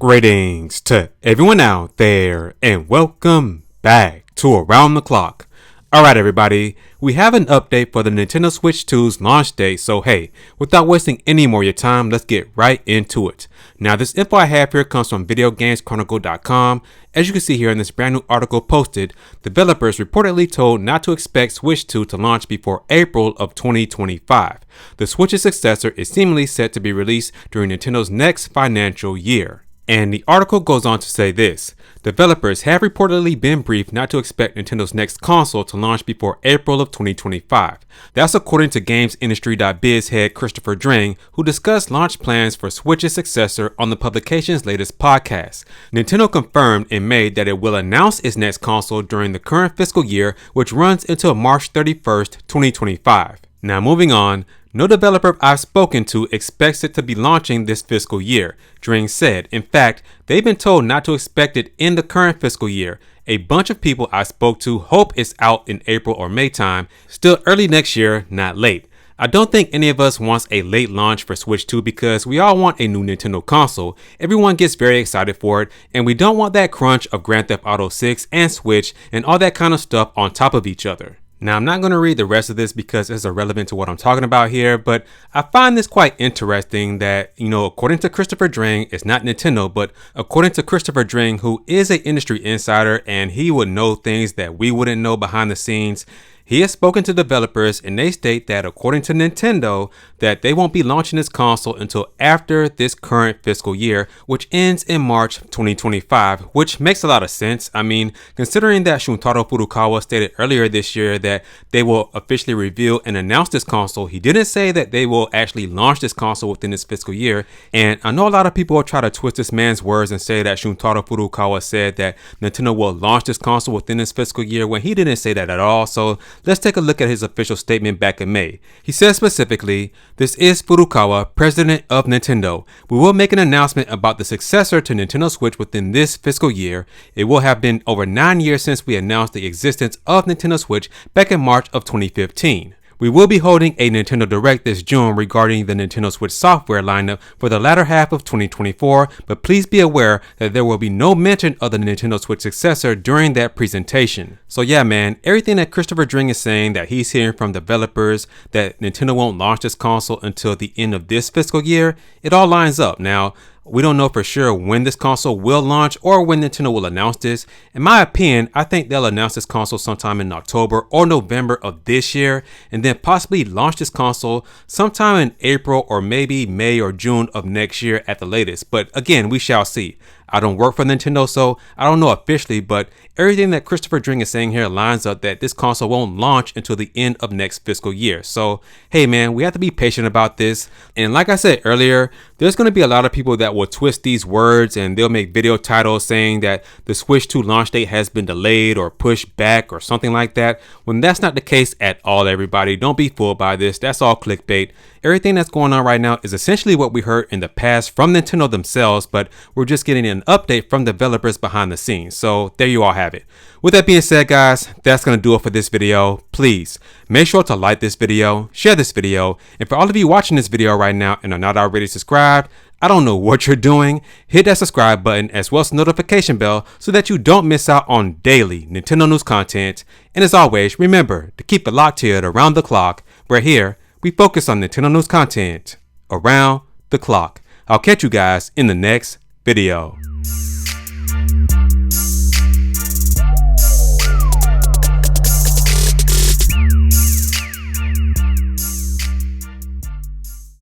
Greetings to everyone out there and welcome back to Around the Clock. Alright everybody, we have an update for the Nintendo Switch 2's launch date, so hey, without wasting any more of your time, let's get right into it. Now this info I have here comes from VideoGamesChronicle.com. As you can see here in this brand new article posted, developers reportedly told not to expect Switch 2 to launch before April of 2025. The Switch's successor is seemingly set to be released during Nintendo's next financial year. And the article goes on to say this: developers have reportedly been briefed not to expect Nintendo's next console to launch before April of 2025. That's according to GamesIndustry.biz head Christopher Dring, who discussed launch plans for Switch's successor on the publication's latest podcast. Nintendo confirmed in May that it will announce its next console during the current fiscal year, which runs until March 31st, 2025. Now moving on, no developer I've spoken to expects it to be launching this fiscal year, Dring said. In fact, they've been told not to expect it in the current fiscal year. A bunch of people I spoke to hope it's out in April or May time, still early next year, not late. I don't think any of us wants a late launch for Switch 2 because we all want a new Nintendo console. Everyone gets very excited for it, and we don't want that crunch of Grand Theft Auto 6 and Switch and all that kind of stuff on top of each other. Now, I'm not going to read the rest of this because it's irrelevant to what I'm talking about here, but I find this quite interesting that, according to Christopher Dring, it's not Nintendo, but according to Christopher Dring, who is an industry insider and he would know things that we wouldn't know behind the scenes, he has spoken to developers and they state that according to Nintendo, that they won't be launching this console until after this current fiscal year, which ends in March 2025, which makes a lot of sense. I mean, considering that Shuntaro Furukawa stated earlier this year that they will officially reveal and announce this console, he didn't say that they will actually launch this console within this fiscal year. And I know a lot of people will try to twist this man's words and say that Shuntaro Furukawa said that Nintendo will launch this console within this fiscal year when he didn't say that at all. So let's take a look at his official statement back in May. He says specifically, "This is Furukawa, president of Nintendo. We will make an announcement about the successor to Nintendo Switch within this fiscal year. It will have been over 9 years since we announced the existence of Nintendo Switch back in March of 2015. We will be holding a Nintendo Direct this June regarding the Nintendo Switch software lineup for the latter half of 2024, but please be aware that there will be no mention of the Nintendo Switch successor during that presentation." So yeah, man, everything that Christopher Dring is saying, that he's hearing from developers that Nintendo won't launch this console until the end of this fiscal year, it all lines up. Now, we don't know for sure when this console will launch or when Nintendo will announce this. In my opinion, I think they'll announce this console sometime in October or November of this year, and then possibly launch this console sometime in April or maybe May or June of next year at the latest. But again, we shall see. I don't work for Nintendo, so I don't know officially, but everything that Christopher Dring is saying here lines up that this console won't launch until the end of next fiscal year. So, hey man, we have to be patient about this. And like I said earlier, there's going to be a lot of people that will twist these words and they'll make video titles saying that the Switch 2 launch date has been delayed or pushed back or something like that, when that's not the case at all, everybody. Don't be fooled by this. That's all clickbait. Everything that's going on right now is essentially what we heard in the past from Nintendo themselves, but we're just getting an update from developers behind the scenes. So there you all have it. With that being said, guys, that's going to do it for this video. Please make sure to like this video, share this video, and for all of you watching this video right now and are not already subscribed, I don't know what you're doing, hit that subscribe button as well as the notification bell so that you don't miss out on daily Nintendo news content. And as always, remember to keep it locked here at Around the Clock, where here we focus on Nintendo news content around the clock. I'll catch you guys in the next video.